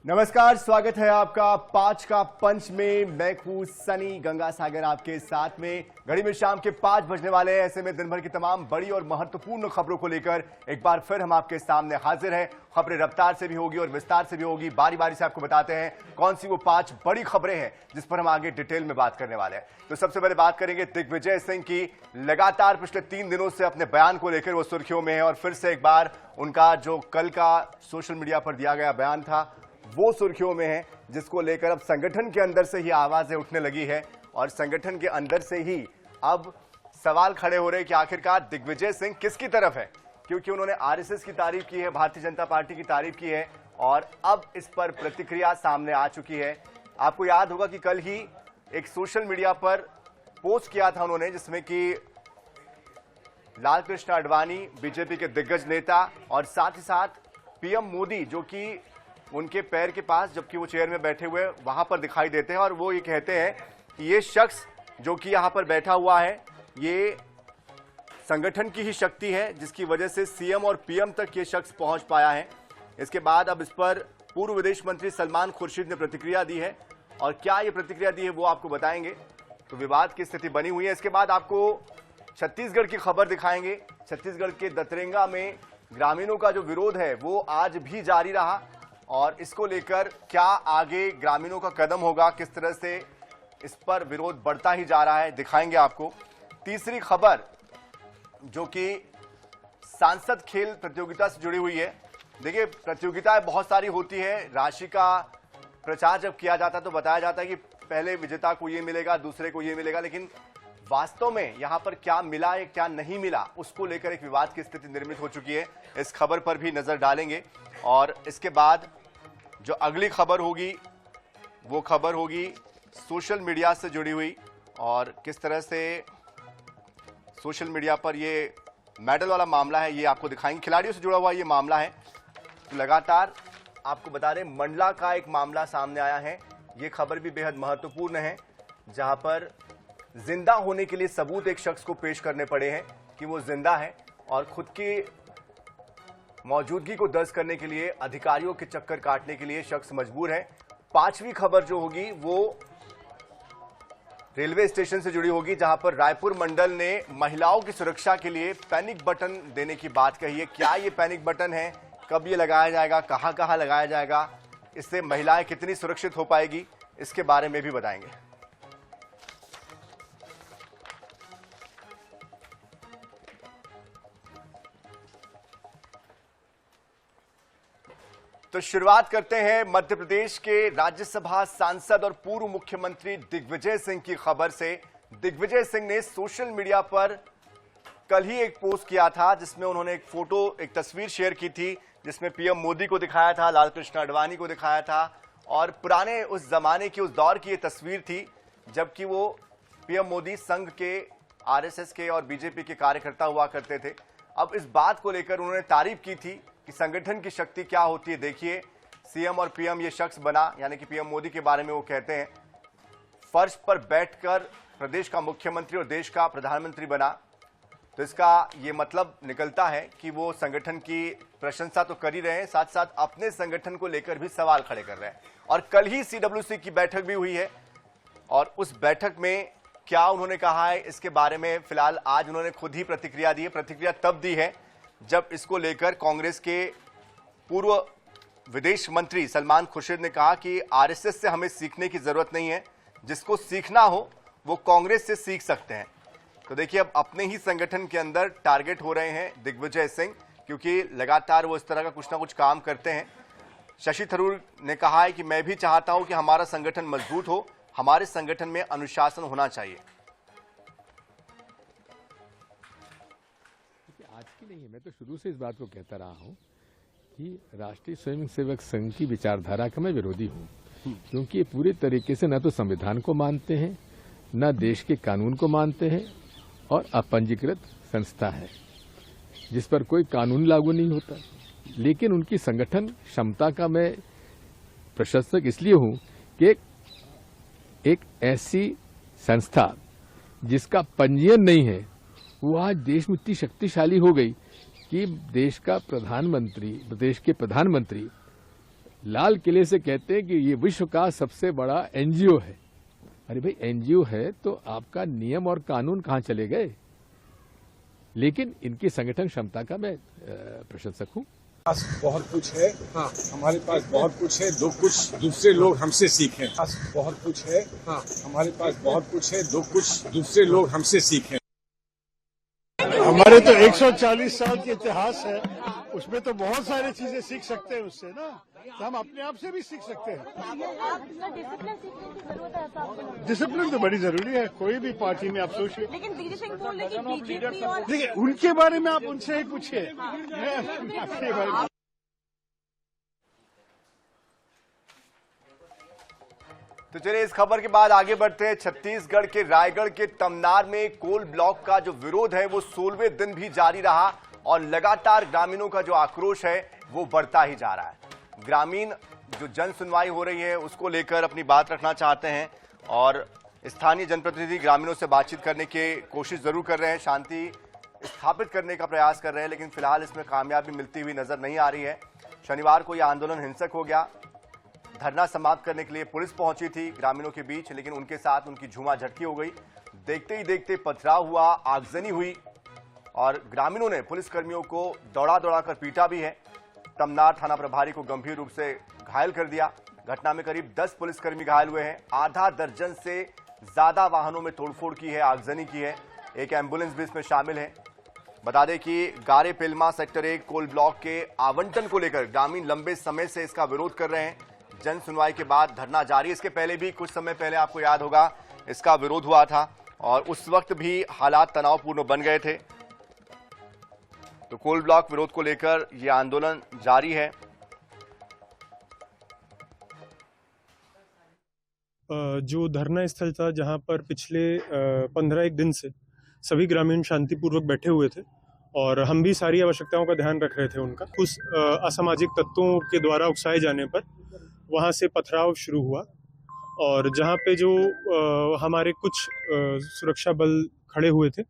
नमस्कार, स्वागत है आपका 5 का पंच में। मैं हूं सनी गंगासागर आपके साथ में। घड़ी में शाम के 5 बजने वाले हैं। ऐसे में दिन भर की तमाम बड़ी और महत्वपूर्ण खबरों को लेकर एक बार फिर हम आपके सामने हाजिर हैं। खबरें रफ्तार से भी होगी और विस्तार से भी होगी। बारी बारी से आपको बताते हैं कौन सी वो 5 बड़ी खबरें हैं जिस पर हम आगे डिटेल में बात करने वाले हैं। तो सबसे पहले बात करेंगे दिग्विजय सिंह की। लगातार पिछले 3 दिनों से अपने बयान को लेकर वो सुर्खियों में है और फिर से एक बार उनका जो कल का सोशल मीडिया पर दिया गया बयान था वो सुर्खियों में है, जिसको लेकर अब संगठन के अंदर से ही आवाजें उठने लगी है और संगठन के अंदर से ही अब सवाल खड़े हो रहे हैं कि आखिरकार दिग्विजय सिंह किसकी तरफ है, क्योंकि उन्होंने आरएसएस की तारीफ की है, भारतीय जनता पार्टी की तारीफ की है और अब इस पर प्रतिक्रिया सामने आ चुकी है। आपको याद होगा कि कल ही एक सोशल मीडिया पर पोस्ट किया था उन्होंने, जिसमें कि लाल कृष्ण आडवाणी बीजेपी के दिग्गज नेता और साथ ही साथ पीएम मोदी जो कि उनके पैर के पास जबकि वो चेयर में बैठे हुए वहां पर दिखाई देते हैं और वो ये कहते हैं कि ये शख्स जो कि यहां पर बैठा हुआ है ये संगठन की ही शक्ति है जिसकी वजह से सीएम और पीएम तक ये शख्स पहुंच पाया है। इसके बाद अब इस पर पूर्व विदेश मंत्री सलमान खुर्शीद ने प्रतिक्रिया दी है और क्या ये प्रतिक्रिया दी है वो आपको बताएंगे। तो विवाद की स्थिति बनी हुई है। इसके बाद आपको छत्तीसगढ़ की खबर दिखाएंगे। छत्तीसगढ़ के दतरेंगा में ग्रामीणों का जो विरोध है वो आज भी जारी रहा और इसको लेकर क्या आगे ग्रामीणों का कदम होगा, किस तरह से इस पर विरोध बढ़ता ही जा रहा है, दिखाएंगे आपको। तीसरी खबर जो कि सांसद खेल प्रतियोगिता से जुड़ी हुई है। देखिए, प्रतियोगिताएं बहुत सारी होती है। राशि का प्रचार जब किया जाता है तो बताया जाता है कि पहले विजेता को ये मिलेगा, दूसरे को ये मिलेगा, लेकिन वास्तव में यहां पर क्या मिला या क्या नहीं मिला उसको लेकर एक विवाद की स्थिति निर्मित हो चुकी है। इस खबर पर भी नजर डालेंगे और इसके बाद जो अगली खबर होगी वो खबर होगी सोशल मीडिया से जुड़ी हुई और किस तरह से सोशल मीडिया पर ये मेडल वाला मामला है ये आपको दिखाएंगे। खिलाड़ियों से जुड़ा हुआ ये मामला है। तो लगातार आपको बता रहे मंडला का एक मामला सामने आया है। ये खबर भी बेहद महत्वपूर्ण है, जहां पर जिंदा होने के लिए सबूत एक शख्स को पेश करने पड़े हैं कि वो जिंदा है और खुद की मौजूदगी को दर्ज करने के लिए अधिकारियों के चक्कर काटने के लिए शख्स मजबूर है। 5वीं खबर जो होगी वो रेलवे स्टेशन से जुड़ी होगी, जहां पर रायपुर मंडल ने महिलाओं की सुरक्षा के लिए पैनिक बटन देने की बात कही है। क्या ये पैनिक बटन है, कब ये लगाया जाएगा, कहां कहां लगाया जाएगा, इससे महिलाएं कितनी सुरक्षित हो पाएगी, इसके बारे में भी बताएंगे। तो शुरुआत करते हैं मध्य प्रदेश के राज्यसभा सांसद और पूर्व मुख्यमंत्री दिग्विजय सिंह की खबर से। दिग्विजय सिंह ने सोशल मीडिया पर कल ही एक पोस्ट किया था जिसमें उन्होंने एक फोटो, एक तस्वीर शेयर की थी जिसमें पीएम मोदी को दिखाया था, लाल कृष्ण आडवाणी को दिखाया था और पुराने उस जमाने की, उस दौर की ये तस्वीर थी जबकि वो पीएम मोदी संघ के, आरएसएस के और बीजेपी के कार्यकर्ता हुआ करते थे। अब इस बात को लेकर उन्होंने तारीफ की थी कि संगठन की शक्ति क्या होती है। देखिए, सीएम और पीएम ये शख्स बना, यानी कि पीएम मोदी के बारे में वो कहते हैं, फर्श पर बैठकर प्रदेश का मुख्यमंत्री और देश का प्रधानमंत्री बना। तो इसका ये मतलब निकलता है कि वो संगठन की प्रशंसा तो कर ही रहे हैं, साथ साथ अपने संगठन को लेकर भी सवाल खड़े कर रहे हैं। और कल ही सीडब्ल्यूसी की बैठक भी हुई है और उस बैठक में क्या उन्होंने कहा है इसके बारे में फिलहाल आज उन्होंने खुद ही प्रतिक्रिया दी है। प्रतिक्रिया तब दी है जब इसको लेकर कांग्रेस के पूर्व विदेश मंत्री सलमान खुर्शीद ने कहा कि आरएसएस से हमें सीखने की जरूरत नहीं है, जिसको सीखना हो वो कांग्रेस से सीख सकते हैं। तो देखिए, अब अपने ही संगठन के अंदर टारगेट हो रहे हैं दिग्विजय सिंह, क्योंकि लगातार वो इस तरह का कुछ ना कुछ काम करते हैं। शशि थरूर ने कहा है कि मैं भी चाहता हूं कि हमारा संगठन मजबूत हो, हमारे संगठन में अनुशासन होना चाहिए। आज की नहीं है, मैं तो शुरू से इस बात को कहता रहा हूं कि राष्ट्रीय स्वयंसेवक संघ की विचारधारा का मैं विरोधी हूं, क्योंकि ये पूरे तरीके से न तो संविधान को मानते हैं, न देश के कानून को मानते हैं और अपंजीकृत संस्था है जिस पर कोई कानून लागू नहीं होता। लेकिन उनकी संगठन क्षमता का मैं प्रशंसक इसलिए हूं कि एक ऐसी संस्था जिसका पंजीयन नहीं है वो आज देश में इतनी शक्तिशाली हो गई कि देश का प्रधानमंत्री, प्रदेश के प्रधानमंत्री लाल किले से कहते हैं कि ये विश्व का सबसे बड़ा एनजीओ है। अरे भाई, एनजीओ है तो आपका नियम और कानून कहां चले गए? लेकिन इनकी संगठन क्षमता का मैं प्रशंसक हूं। पास बहुत कुछ है, हाँ, हमारे पास बहुत कुछ है, जो कुछ दूसरे लोग हमसे सीखें। बहुत कुछ है, हाँ, हमारे पास बहुत कुछ है, जो कुछ दूसरे लोग हमसे सीखें। हमारे तो 140 साल के इतिहास है, उसमें तो बहुत सारी चीजें सीख सकते हैं उससे ना, तो हम अपने आप से भी सीख सकते हैं। डिसिप्लिन तो बड़ी जरूरी है, कोई भी पार्टी में आप सोचिए। लेकिन दिग्विजय सिंह बोल रहे कि बीजेपी और देखिए, उनके बारे में आप उनसे ही पूछिए, मैं अपने बारे में। तो चलिए इस खबर के बाद आगे बढ़ते हैं। छत्तीसगढ़ के रायगढ़ के तमनार में कोल ब्लॉक का जो विरोध है वो 16वें दिन भी जारी रहा और लगातार ग्रामीणों का जो आक्रोश है वो बढ़ता ही जा रहा है। ग्रामीण जो जन सुनवाई हो रही है उसको लेकर अपनी बात रखना चाहते हैं और स्थानीय जनप्रतिनिधि ग्रामीणों से बातचीत करने की कोशिश जरूर कर रहे हैं, शांति स्थापित करने का प्रयास कर रहे हैं, लेकिन फिलहाल इसमें कामयाबी मिलती हुई नजर नहीं आ रही है। शनिवार को यह आंदोलन हिंसक हो गया। धरना समाप्त करने के लिए पुलिस पहुंची थी ग्रामीणों के बीच, लेकिन उनके साथ उनकी झूमाझटकी हो गई। देखते ही देखते पथराव हुआ, आगजनी हुई और ग्रामीणों ने पुलिसकर्मियों को दौड़ा दौड़ा कर पीटा भी है। तमनार थाना प्रभारी को गंभीर रूप से घायल कर दिया। घटना में करीब 10 पुलिसकर्मी घायल हुए हैं। आधा दर्जन से ज्यादा वाहनों में तोड़फोड़ की है, आगजनी की है। एक एम्बुलेंस भी इसमें शामिल है। बता दें कि गारे पिल्मा सेक्टर 1 कोल ब्लॉक के आवंटन को लेकर ग्रामीण लंबे समय से इसका विरोध कर रहे हैं। जन सुनवाई के बाद धरना जारी। इसके पहले भी कुछ समय पहले आपको याद होगा इसका विरोध हुआ था और उस वक्त भी हालात तनावपूर्ण बन गए थे। तो कोल ब्लॉक विरोध को लेकर यह आंदोलन जारी है। जो धरना स्थल था जहां पर पिछले 15 दिन से सभी ग्रामीण शांतिपूर्वक बैठे हुए थे और हम भी सारी आवश्यकताओं का ध्यान रख रहे थे उनका, कुछ असामाजिक तत्वों के द्वारा उकसाए जाने पर वहां से पथराव शुरू हुआ और जहां पे जो हमारे कुछ सुरक्षा बल खड़े हुए थे,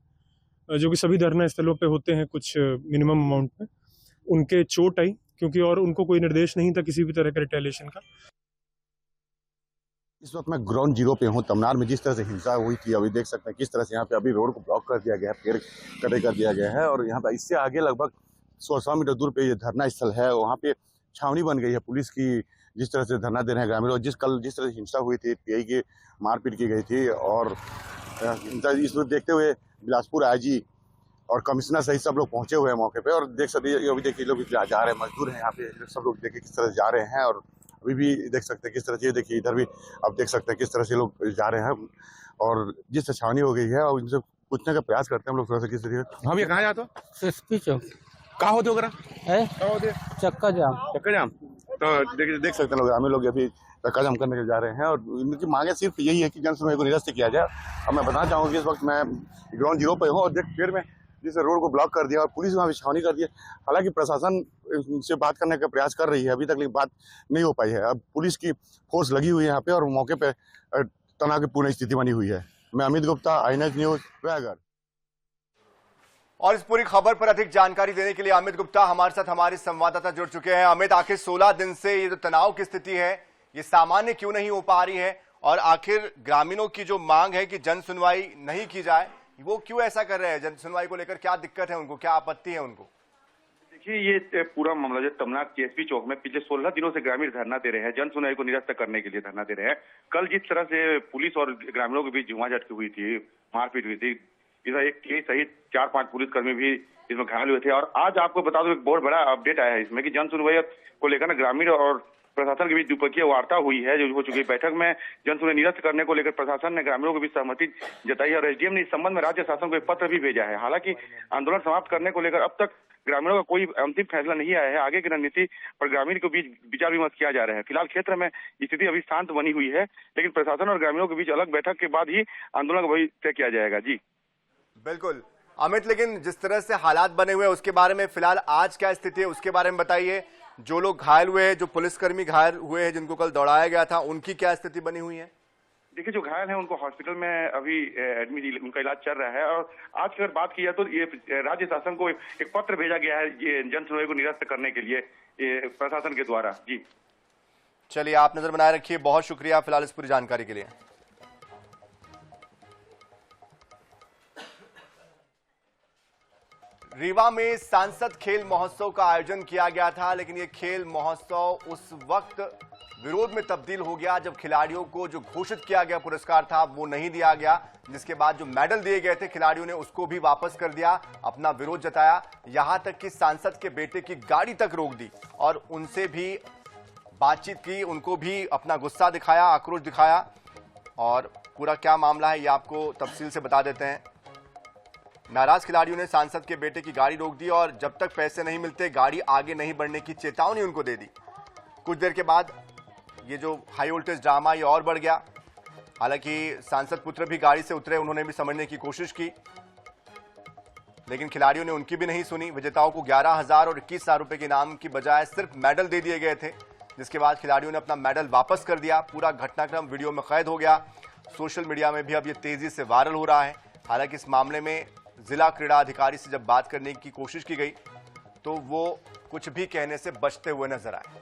जो कि सभी धरना स्थलों पे होते हैं कुछ मिनिमम अमाउंट में, उनके चोट आई क्योंकि और उनको कोई निर्देश नहीं था किसी भी तरह के रिटेलिएशन का। इस वक्त मैं ग्राउंड जीरो पे हूँ। तमनार में जिस तरह से हिंसा हुई थी, अभी देख सकते हैं किस तरह से यहाँ पे अभी रोड को ब्लॉक कर दिया गया है, पेड़ कटे कर दिया गया है और यहाँ पे इससे आगे लगभग 100 मीटर दूर पे ये धरना स्थल है। वहाँ पे छावनी बन गई है पुलिस की, जिस तरह से धरना दे रहे हैं ग्रामीण। और जिस तरह से हिंसा हुई थी, पीआई की मारपीट की गई थी और इसको देखते हुए बिलासपुर आईजी और कमिश्नर सहित सब लोग पहुंचे हुए हैं मौके पे और देख सकते हैं अभी देखिए लोग जा रहे हैं, मजदूर हैं यहाँ पे, सब लोग देखिए किस तरह जा रहे हैं और अभी भी देख सकते हैं किस तरह से, देखिए इधर भी अब देख सकते हैं किस तरह से लोग जा रहे हैं और जिस तरह छावनी हो गई है और इनसे पूछने का प्रयास करते हैं हम लोग थोड़ा सा किस तरीके। हम ये कहाँ जाते हो? एसपी चौक कहाँ होते हो? है कहाँ होते? चक्का जाम। चक्कर जाम। तो देख सकते हैं लोग, ग्रामीण लोग अभी चक्का जाम करने के जा रहे हैं और इनकी मांगे सिर्फ यही है कि जन सुनवाई को निरस्त किया जाए। अब मैं बताना चाहूँगा कि इस वक्त मैं ग्राउंड जीरो पे हूँ और देख पेड़ में जिससे रोड को ब्लॉक कर दिया और पुलिस वहाँ छावनी कर दी। हालांकि प्रशासन से बात करने का प्रयास कर रही है अभी तक, लेकिन बात नहीं हो पाई है। अब पुलिस की फोर्स लगी हुई है यहाँ पे और मौके पे तनाव की पूर्ण स्थिति बनी हुई है। मैं अमित गुप्ता, INX न्यूज, रायगढ़। और इस पूरी खबर पर अधिक जानकारी देने के लिए अमित गुप्ता हमारे साथ हमारे संवाददाता जुड़ चुके हैं। अमित, आखिर 16 दिन से ये जो तनाव की स्थिति है ये सामान्य क्यों नहीं हो पा रही है और आखिर ग्रामीणों की जो मांग है कि जन सुनवाई नहीं की जाए, वो क्यों ऐसा कर रहे हैं? जन सुनवाई को लेकर क्या दिक्कत है उनको, क्या आपत्ति है उनको? देखिए, ये पूरा मामला जो तमनार TSP चौक में पिछले 16 दिनों से ग्रामीण धरना दे रहे हैं, जन सुनवाई को निरस्त करने के लिए धरना दे रहे हैं। कल जिस तरह से पुलिस और ग्रामीणों के बीच झूमाझटकी हुई थी, मारपीट हुई थी, इधर एक सहित 4-5 पुलिसकर्मी भी इसमें घायल हुए थे। और आज आपको बता दूं एक बहुत बड़ा अपडेट आया है इसमें कि जन सुनवाई को लेकर ना ग्रामीण और प्रशासन के बीच द्विपक्षीय वार्ता हुई है जो हो चुकी है। बैठक में जन सुनवाई निरस्त करने को लेकर प्रशासन ने ग्रामीणों के बीच सहमति जताई और SDM ने इस संबंध में राज्य शासन को एक पत्र भी भेजा है। हालांकि आंदोलन समाप्त करने को लेकर अब तक ग्रामीणों का कोई अंतिम फैसला नहीं आया है। आगे की रणनीति पर ग्रामीण के बीच विचार विमर्श किया जा रहा है। फिलहाल क्षेत्र में स्थिति अभी शांत बनी हुई है, लेकिन प्रशासन और ग्रामीणों के बीच अलग बैठक के बाद ही आंदोलन का भविष्य तय किया जाएगा। जी बिल्कुल अमित, लेकिन जिस तरह से हालात बने हुए हैं उसके बारे में फिलहाल आज क्या स्थिति है उसके बारे में बताइए। जो लोग घायल हुए हैं, जो पुलिसकर्मी घायल हुए हैं जिनको कल दौड़ाया गया था, उनकी क्या स्थिति बनी हुई है? देखिए, जो घायल हैं उनको हॉस्पिटल में अभी एडमिट, उनका इलाज चल रहा है। और आज की अगर बात की जाए तो ये राज्य शासन को एक पत्र भेजा गया है ये जन सुनवाई को निरस्त करने के लिए प्रशासन के द्वारा। जी चलिए, आप नजर बनाए रखिए। बहुत शुक्रिया फिलहाल इस पूरी जानकारी के लिए। रीवा में सांसद खेल महोत्सव का आयोजन किया गया था, लेकिन यह खेल महोत्सव उस वक्त विरोध में तब्दील हो गया जब खिलाड़ियों को जो घोषित किया गया पुरस्कार था वो नहीं दिया गया, जिसके बाद जो मेडल दिए गए थे खिलाड़ियों ने उसको भी वापस कर दिया, अपना विरोध जताया। यहां तक कि सांसद के बेटे की गाड़ी तक रोक दी और उनसे भी बातचीत की, उनको भी अपना गुस्सा दिखाया, आक्रोश दिखाया। और पूरा क्या मामला है ये आपको तफसील से बता देते हैं। नाराज खिलाड़ियों ने सांसद के बेटे की गाड़ी रोक दी और जब तक पैसे नहीं मिलते गाड़ी आगे नहीं बढ़ने की चेतावनी उनको दे दी। कुछ देर के बाद ये जो हाई वोल्टेज ड्रामा ये और बढ़ गया। हालांकि सांसद पुत्र भी गाड़ी से उतरे, उन्होंने भी समझने की कोशिश की, लेकिन खिलाड़ियों ने उनकी भी नहीं सुनी। विजेताओं को 11,000 और 21,000 रुपए के इनाम की बजाय सिर्फ मेडल दे दिए गए थे, जिसके बाद खिलाड़ियों ने अपना मेडल वापस कर दिया। पूरा घटनाक्रम वीडियो में कैद हो गया। सोशल मीडिया में भी अब ये तेजी से वायरल हो रहा है। हालांकि इस मामले में जिला क्रीड़ा अधिकारी से जब बात करने की कोशिश की गई तो वो कुछ भी कहने से बचते हुए नजर आए।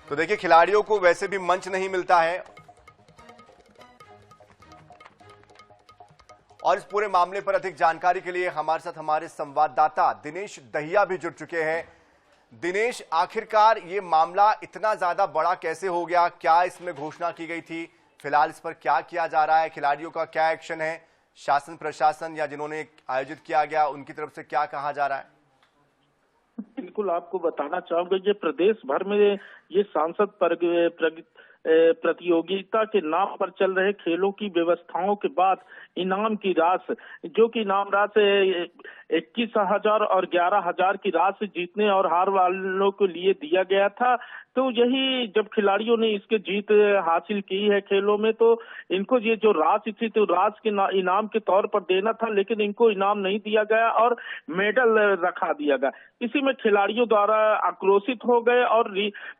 तो देखिए, खिलाड़ियों को वैसे भी मंच नहीं मिलता है और इस पूरे मामले पर अधिक जानकारी के लिए हमारे साथ हमारे संवाददाता दिनेश दहिया भी जुड़ चुके हैं। दिनेश, आखिरकार ये मामला इतना ज्यादा बड़ा कैसे हो गया? क्या इसमें घोषणा की गई थी? फिलहाल इस पर क्या किया जा रहा है? खिलाड़ियों का क्या एक्शन है? शासन प्रशासन या जिन्होंने आयोजित किया गया उनकी तरफ से क्या कहा जा रहा है? बिल्कुल, आपको बताना चाहूंगा ये प्रदेश भर में ये सांसद प्रतियोगिता के नाम पर चल रहे खेलों की व्यवस्थाओं के बाद इनाम की राशि, जो कि इनाम राशि 21,000 और 11,000 की राशि जीतने और हार वालों के लिए दिया गया था। तो यही जब खिलाड़ियों ने इसके जीत हासिल की है खेलों में, तो इनको ये जो राशि थी तो राशि के इनाम के तौर पर देना था, लेकिन इनको इनाम नहीं दिया गया और मेडल रखा दिया गया। इसी में खिलाड़ियों द्वारा आक्रोशित हो गए और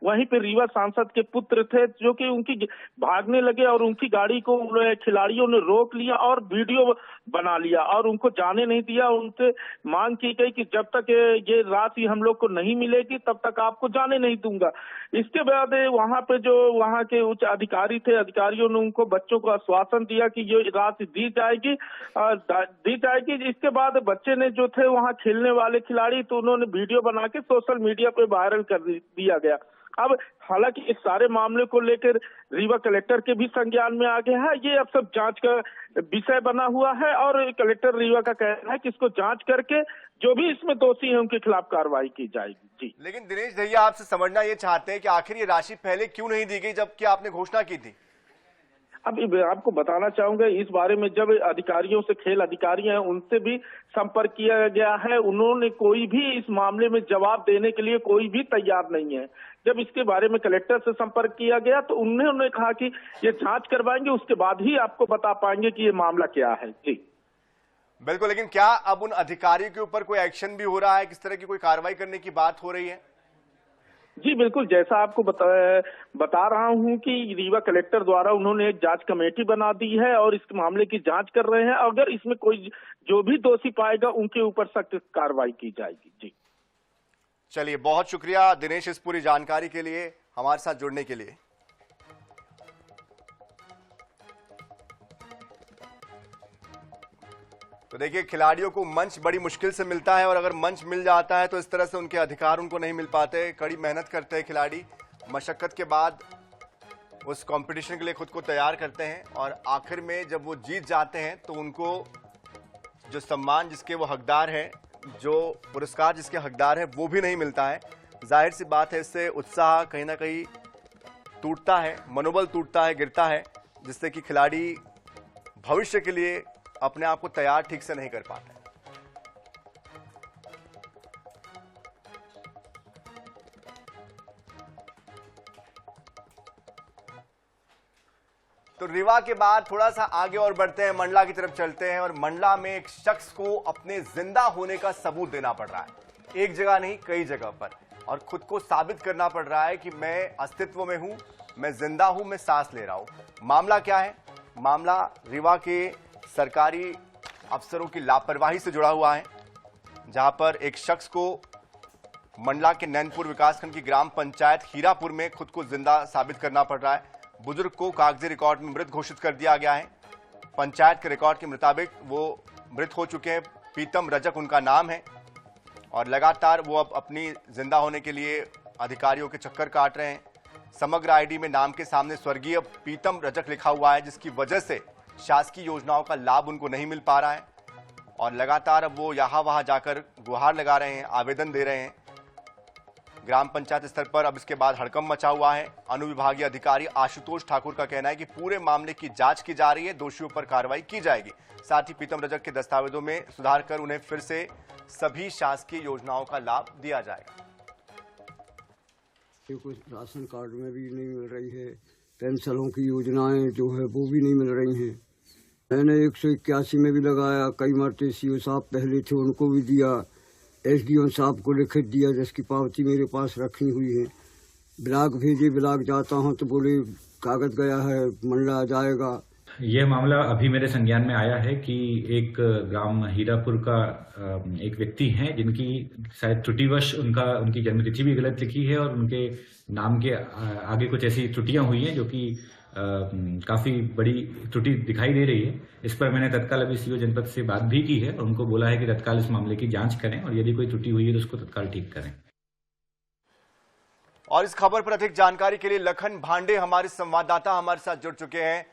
वहीं पे रीवा सांसद के पुत्र थे जो कि उनकी भागने लगे और उनकी गाड़ी को खिलाड़ियों ने रोक लिया और वीडियो बना लिया और उनको जाने नहीं दिया। उनसे मांग की गई कि जब तक ये राशि हम लोग को नहीं मिलेगी तब तक आपको जाने नहीं दूंगा। इसके बाद वहां पे जो वहां के उच्च अधिकारी थे, अधिकारियों ने उनको बच्चों को आश्वासन दिया कि ये राशि दी जाएगी। इसके बाद बच्चे ने जो थे वहां खेलने वाले खिलाड़ी, तो उन्होंने वीडियो बना के सोशल मीडिया पे वायरल कर दिया गया। अब हालांकि इस सारे मामले को लेकर रीवा कलेक्टर के भी संज्ञान में आ गया है। ये अब सब जांच का विषय बना हुआ है और कलेक्टर रीवा का कहना है कि इसको जांच करके जो भी इसमें दोषी है उनके खिलाफ कार्रवाई की जाएगी। जी, लेकिन दिनेश भैया, आपसे समझना ये चाहते हैं कि आखिर ये राशि पहले क्यों नहीं दी गई जबकि आपने घोषणा की थी? अब आपको बताना चाहूंगा इस बारे में, जब अधिकारियों से, खेल अधिकारी हैं उनसे भी संपर्क किया गया है, उन्होंने कोई भी इस मामले में जवाब देने के लिए कोई भी तैयार नहीं है। जब इसके बारे में कलेक्टर से संपर्क किया गया तो उन्होंने कहा कि ये जांच करवाएंगे, उसके बाद ही आपको बता पाएंगे कि ये मामला क्या है। जी बिल्कुल, लेकिन क्या अब उन अधिकारियों के ऊपर कोई एक्शन भी हो रहा है? किस तरह की कोई कार्रवाई करने की बात हो रही है? जी बिल्कुल, जैसा आपको बता रहा हूं कि रीवा कलेक्टर द्वारा उन्होंने एक जांच कमेटी बना दी है और इस मामले की जांच कर रहे हैं। अगर इसमें कोई जो भी दोषी पाएगा उनके ऊपर सख्त कार्रवाई की जाएगी। जी चलिए, बहुत शुक्रिया दिनेश इस पूरी जानकारी के लिए, हमारे साथ जुड़ने के लिए। तो देखिए, खिलाड़ियों को मंच बड़ी मुश्किल से मिलता है और अगर मंच मिल जाता है तो इस तरह से उनके अधिकार उनको नहीं मिल पाते। कड़ी मेहनत करते हैं खिलाड़ी, मशक्कत के बाद उस कंपटीशन के लिए खुद को तैयार करते हैं और आखिर में जब वो जीत जाते हैं तो उनको जो सम्मान जिसके वो हकदार हैं, जो पुरस्कार जिसके हकदार है, वो भी नहीं मिलता है। जाहिर सी बात है, इससे उत्साह कहीं ना कहीं टूटता है, मनोबल टूटता है, गिरता है, जिससे कि खिलाड़ी भविष्य के लिए अपने आप को तैयार ठीक से नहीं कर पाते। तो रीवा के बाद थोड़ा सा आगे और बढ़ते हैं, मंडला की तरफ चलते हैं और मंडला में एक शख्स को अपने जिंदा होने का सबूत देना पड़ रहा है। एक जगह नहीं, कई जगह पर, और खुद को साबित करना पड़ रहा है कि मैं अस्तित्व में हूं, मैं जिंदा हूं, मैं सांस ले रहा हूं। मामला क्या है? मामला रीवा के सरकारी अफसरों की लापरवाही से जुड़ा हुआ है, जहां पर एक शख्स को मंडला के नैनपुर विकासखंड की ग्राम पंचायत हीरापुर में खुद को जिंदा साबित करना पड़ रहा है। बुजुर्ग को कागजी रिकॉर्ड में मृत घोषित कर दिया गया है। पंचायत के रिकॉर्ड के मुताबिक वो मृत हो चुके हैं। पीतम रजक उनका नाम है और लगातार वो अब अपनी जिंदा होने के लिए अधिकारियों के चक्कर काट रहे हैं। समग्र आईडी में नाम के सामने स्वर्गीय पीतम रजक लिखा हुआ है, जिसकी वजह से शासकीय योजनाओं का लाभ उनको नहीं मिल पा रहा है और लगातार अब वो यहाँ वहां जाकर गुहार लगा रहे हैं, आवेदन दे रहे हैं। ग्राम पंचायत स्तर पर अब इसके बाद हड़कंप मचा हुआ है। अनुविभागीय अधिकारी आशुतोष ठाकुर का कहना है कि पूरे मामले की जांच की जा रही है, दोषियों पर कार्रवाई की जाएगी। साथ ही पीतम रजक के दस्तावेजों में सुधार कर उन्हें फिर से सभी शासकीय योजनाओं का लाभ दिया जाएगा। कुछ राशन कार्ड में भी नहीं मिल रही है, पेंशनों की योजनाएं जो है वो भी नहीं मिल रही हैं। मैंने 181 में भी लगाया, कई मरते सीओ साहब पहले थे उनको भी दिया, एसडीओ साहब को लिखित दिया जिसकी पावती मेरे पास रखी हुई है। ब्लॉक भेजे, ब्लॉक जाता हूँ तो बोले कागज गया है, मंडला जाएगा। यह मामला अभी मेरे संज्ञान में आया है कि एक ग्राम हीरापुर का एक व्यक्ति हैं जिनकी शायद त्रुटिवश उनकी जन्मतिथि भी गलत लिखी है और उनके नाम के आगे कुछ ऐसी त्रुटियां हुई हैं जो कि काफी बड़ी त्रुटि दिखाई दे रही है। इस पर मैंने तत्काल अभी सीओ जनपद से बात भी की है और उनको बोला है कि तत्काल इस मामले की जांच करें और यदि कोई त्रुटि हुई है तो उसको तत्काल ठीक करें। और इस खबर पर अधिक जानकारी के लिए लखन भांडे हमारे संवाददाता हमारे साथ जुड़ चुके हैं।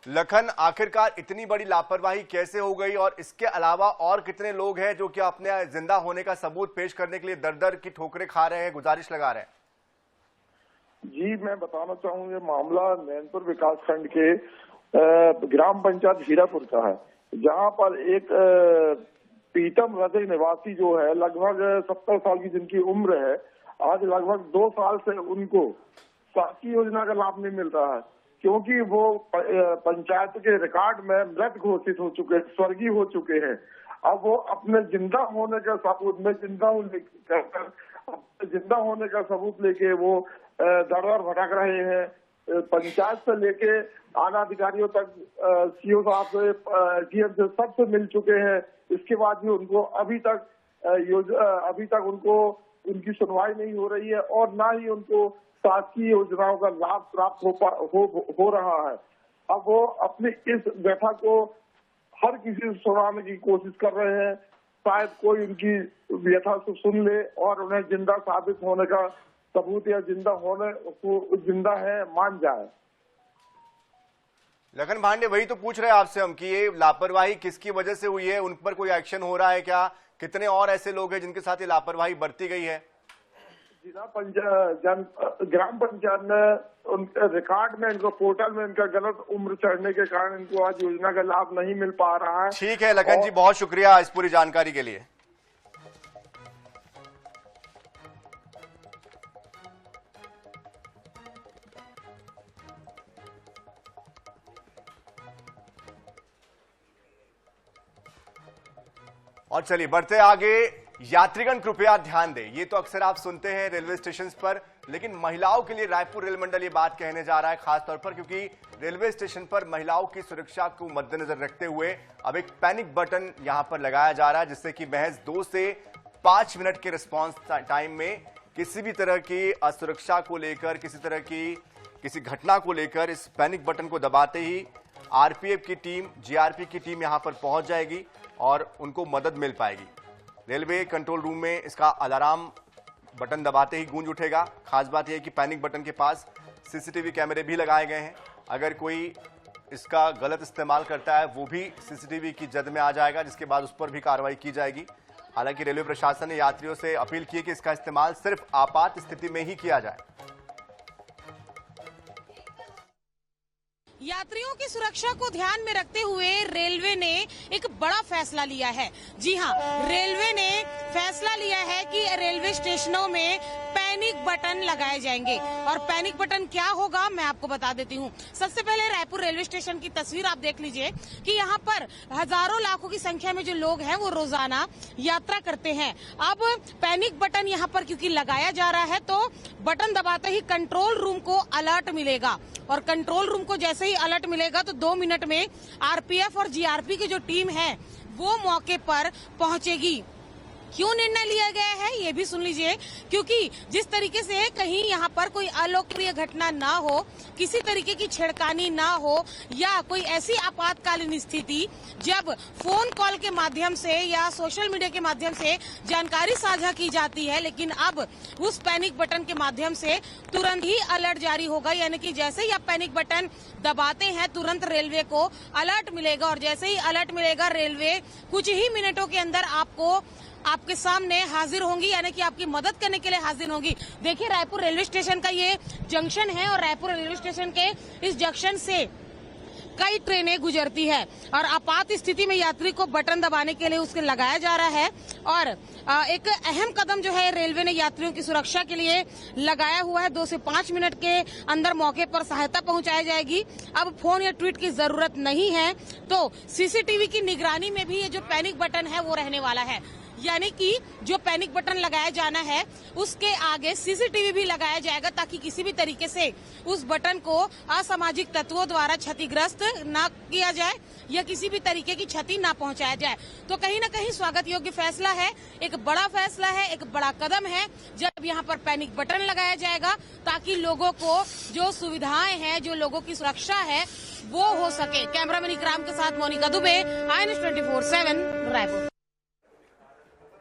लखन, आखिरकार इतनी बड़ी लापरवाही कैसे हो गई और इसके अलावा और कितने लोग हैं जो कि अपने जिंदा होने का सबूत पेश करने के लिए दर-दर की ठोकरें खा रहे हैं, गुजारिश लगा रहे हैं? जी, मैं बताना चाहूंगा ये मामला नैनपुर विकासखंड के ग्राम पंचायत हीरापुर का है, जहां पर एक पीतम रजक निवासी जो है लगभग 70 साल की जिनकी उम्र है, आज लगभग 2 साल से उनको शासकीय योजना का लाभ नहीं मिल रहा है क्योंकि वो पंचायत के रिकॉर्ड में मृत घोषित हो चुके, स्वर्गीय हो चुके हैं। अब वो अपने जिंदा होने का सबूत में जिंदा होने का सबूत लेके वो दर भटक रहे हैं। पंचायत से लेके आला अधिकारियों तक, सीओ साहब से, डीएम से, सबसे मिल चुके हैं। इसके बाद भी उनको अभी तक उनको उनकी सुनवाई नहीं हो रही है और ना ही उनको शासकीय योजनाओं का लाभ प्राप्त हो रहा है। अब वो अपनी इस व्यथा को हर किसी से सुनाने की कोशिश कर रहे हैं, शायद कोई उनकी व्यथा से सुन ले और उन्हें जिंदा साबित होने का सबूत या जिंदा है मान जाए। लखन भांडे, वही तो पूछ रहे हैं आपसे हम कि ये लापरवाही किसकी वजह से हुई है, उन पर कोई एक्शन हो रहा है क्या? कितने और ऐसे लोग हैं जिनके साथ ये लापरवाही बरती गई है? ग्राम पंचायत ने उनके रिकॉर्ड में, इनको पोर्टल में इनका गलत उम्र चढ़ने के कारण इनको आज योजना का लाभ नहीं मिल पा रहा है। ठीक है लखन जी, बहुत शुक्रिया इस पूरी जानकारी के लिए। और चलिए बढ़ते आगे। यात्रीगण कृपया ध्यान दें, ये तो अक्सर आप सुनते हैं रेलवे स्टेशन पर, लेकिन महिलाओं के लिए रायपुर रेल मंडल ये बात कहने जा रहा है खासतौर पर, क्योंकि रेलवे स्टेशन पर महिलाओं की सुरक्षा को मद्देनजर रखते हुए अब एक पैनिक बटन यहां पर लगाया जा रहा है, जिससे कि महज 2 से 5 मिनट के रिस्पॉन्स टाइम में किसी भी तरह की असुरक्षा को लेकर, किसी घटना को लेकर इस पैनिक बटन को दबाते ही आरपीएफ की टीम, जीआरपी की टीम यहां पर पहुंच जाएगी और उनको मदद मिल पाएगी। रेलवे कंट्रोल रूम में इसका अलार्म बटन दबाते ही गूंज उठेगा। खास बात यह है कि पैनिक बटन के पास सीसीटीवी कैमरे भी लगाए गए हैं। अगर कोई इसका गलत इस्तेमाल करता है वो भी सीसीटीवी की जद में आ जाएगा, जिसके बाद उस पर भी कार्रवाई की जाएगी। हालांकि रेलवे प्रशासन ने यात्रियों से अपील की है कि इसका इस्तेमाल सिर्फ आपात स्थिति में ही किया जाए। यात्रियों की सुरक्षा को ध्यान में रखते हुए रेलवे ने एक बड़ा फैसला लिया है। जी हां, रेलवे ने फैसला लिया है कि रेलवे स्टेशनों में पैनिक बटन लगाए जाएंगे। और पैनिक बटन क्या होगा मैं आपको बता देती हूं। सबसे पहले रायपुर रेलवे स्टेशन की तस्वीर आप देख लीजिए कि यहां पर हजारों लाखों की संख्या में जो लोग हैं वो रोजाना यात्रा करते हैं। अब पैनिक बटन यहां पर क्योंकि लगाया जा रहा है तो बटन दबाते ही कंट्रोल रूम को अलर्ट मिलेगा और कंट्रोल रूम को जैसे ही अलर्ट मिलेगा तो 2 मिनट में आरपीएफ और जीआरपी की जो टीम है वो मौके पर पहुंचेगी। क्यों निर्णय लिया गया है ये भी सुन लीजिए, क्योंकि जिस तरीके से कहीं यहाँ पर कोई अलोकप्रिय घटना ना हो, किसी तरीके की छेड़खानी ना हो या कोई ऐसी आपातकालीन स्थिति जब फोन कॉल के माध्यम से या सोशल मीडिया के माध्यम से जानकारी साझा की जाती है, लेकिन अब उस पैनिक बटन के माध्यम से तुरंत ही अलर्ट जारी होगा। यानी कि जैसे ही आप पैनिक बटन दबाते हैं तुरंत रेलवे को अलर्ट मिलेगा और जैसे ही अलर्ट मिलेगा रेलवे कुछ ही मिनटों के अंदर आपके सामने हाजिर होंगी, यानी कि आपकी मदद करने के लिए हाजिर होंगी। देखिए रायपुर रेलवे स्टेशन का ये जंक्शन है और रायपुर रेलवे स्टेशन के इस जंक्शन से कई ट्रेनें गुजरती है और आपात स्थिति में यात्री को बटन दबाने के लिए उसके लगाया जा रहा है। और एक अहम कदम जो है रेलवे ने यात्रियों की सुरक्षा के लिए लगाया हुआ है। 2 से 5 मिनट के अंदर मौके पर सहायता पहुंचाई जाएगी। अब फोन या ट्वीट की जरूरत नहीं है, तो सीसीटीवी की निगरानी में भी ये जो पैनिक बटन है वो रहने वाला है। यानी कि जो पैनिक बटन लगाया जाना है उसके आगे सीसीटीवी भी लगाया जाएगा ताकि किसी भी तरीके से उस बटन को असामाजिक तत्वों द्वारा क्षतिग्रस्त ना किया जाए या किसी भी तरीके की क्षति ना पहुंचाया जाए। तो कहीं ना कहीं स्वागत योग्य फैसला है, एक बड़ा फैसला है, एक बड़ा कदम है जब यहाँ पर पैनिक बटन लगाया जाएगा ताकि लोगों को जो सुविधाएं हैं, जो लोगों की सुरक्षा है वो हो सके। कैमरामैन इकराम के साथ मोनिका दुबे, INS 24/7 रायपुर।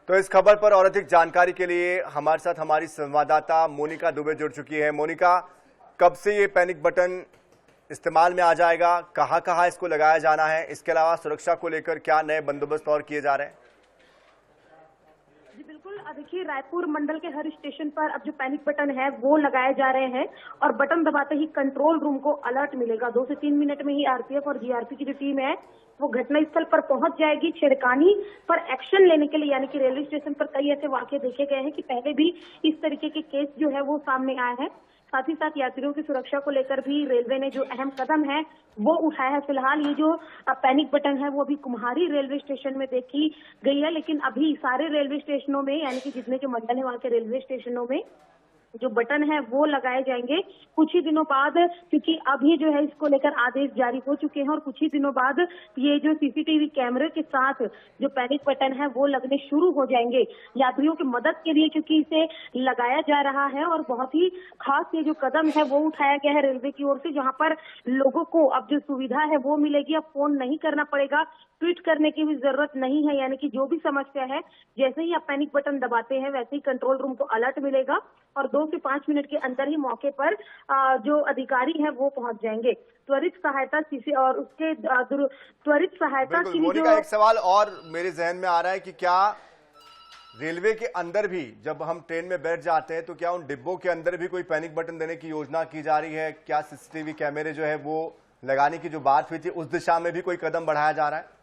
तो इस खबर पर और अधिक जानकारी के लिए हमारे साथ हमारी संवाददाता मोनिका दुबे जुड़ चुकी है। मोनिका, कब से ये पैनिक बटन इस्तेमाल में आ जाएगा, कहां कहां इसको लगाया जाना है, इसके अलावा सुरक्षा को लेकर क्या नए बंदोबस्त और किए जा रहे हैं? जी बिल्कुल, देखिए रायपुर मंडल के हर स्टेशन पर अब जो पैनिक बटन है वो लगाए जा रहे हैं और बटन दबाते ही कंट्रोल रूम को अलर्ट मिलेगा। 2 से 3 मिनट में ही आरपीएफ और जीआरपी की जो टीम है वो घटनास्थल पर पहुंच जाएगी छेड़खानी पर एक्शन लेने के लिए। यानी कि रेलवे स्टेशन पर कई ऐसे वाकये देखे गए हैं कि पहले भी इस तरीके के केस जो है वो सामने आए हैं। साथ ही साथ यात्रियों की सुरक्षा को लेकर भी रेलवे ने जो अहम कदम है वो उठाया है। फिलहाल ये जो पैनिक बटन है वो अभी कुम्हारी रेलवे स्टेशन में देखी गई है, लेकिन अभी सारे रेलवे स्टेशनों में यानी कि जितने के मंडल है वहाँ के रेलवे स्टेशनों में जो बटन है वो लगाए जाएंगे कुछ ही दिनों बाद, क्योंकि अभी जो है इसको लेकर आदेश जारी हो चुके हैं और कुछ ही दिनों बाद ये जो सीसीटीवी कैमरे के साथ जो पैनिक बटन है वो लगने शुरू हो जाएंगे यात्रियों की मदद के लिए, क्योंकि इसे लगाया जा रहा है और बहुत ही खास ये जो कदम है वो उठाया गया है रेलवे की ओर से, जहाँ पर लोगों को अब जो सुविधा है वो मिलेगी। अब फोन नहीं करना पड़ेगा, ट्वीट करने की भी जरूरत नहीं है। यानी कि जो भी समस्या है जैसे ही आप पैनिक बटन दबाते हैं वैसे ही कंट्रोल रूम को अलर्ट मिलेगा और 2 से 5 मिनट के अंदर ही मौके पर जो अधिकारी हैं वो पहुंच जाएंगे। त्वरित सहायता और उसके त्वरित सहायता की मोनिका, एक सवाल और मेरे जहन में आ रहा है कि क्या रेलवे के अंदर भी जब हम ट्रेन में बैठ जाते हैं तो क्या उन डिब्बों के अंदर भी कोई पैनिक बटन देने की योजना की जा रही है? क्या सीसीटीवी कैमरे जो है वो लगाने की जो बात हुई थी उस दिशा में भी कोई कदम बढ़ाया जा रहा है?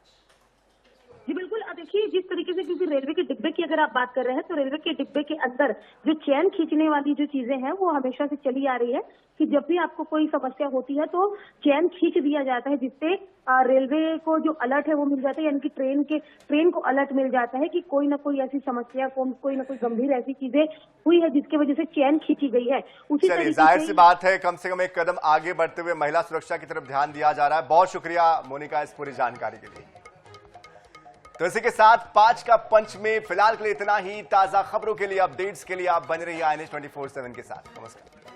जी बिल्कुल, देखिए जिस तरीके से, क्योंकि रेलवे के डिब्बे की अगर आप बात कर रहे हैं तो रेलवे के डिब्बे के अंदर जो चैन खींचने वाली जो चीजें हैं वो हमेशा से चली आ रही है कि जब भी आपको कोई समस्या होती है तो चैन खींच दिया जाता है, जिससे रेलवे को जो अलर्ट है वो मिल जाता है। यानी कि ट्रेन को अलर्ट मिल जाता है कि कोई ना कोई ऐसी समस्या, कोई ना कोई गंभीर ऐसी चीजें हुई है जिसकी वजह से चैन खींची गई है। उसी चलिए, जाहिर सी बात है कम से कम एक कदम आगे बढ़ते हुए महिला सुरक्षा की तरफ ध्यान दिया जा रहा है। बहुत शुक्रिया मोनिका इस पूरी जानकारी के लिए। तो इसी के साथ 5 का पंच में फिलहाल के लिए इतना ही। ताजा खबरों के लिए, अपडेट्स के लिए आप बने रहिए INS 24/7 के साथ। नमस्कार।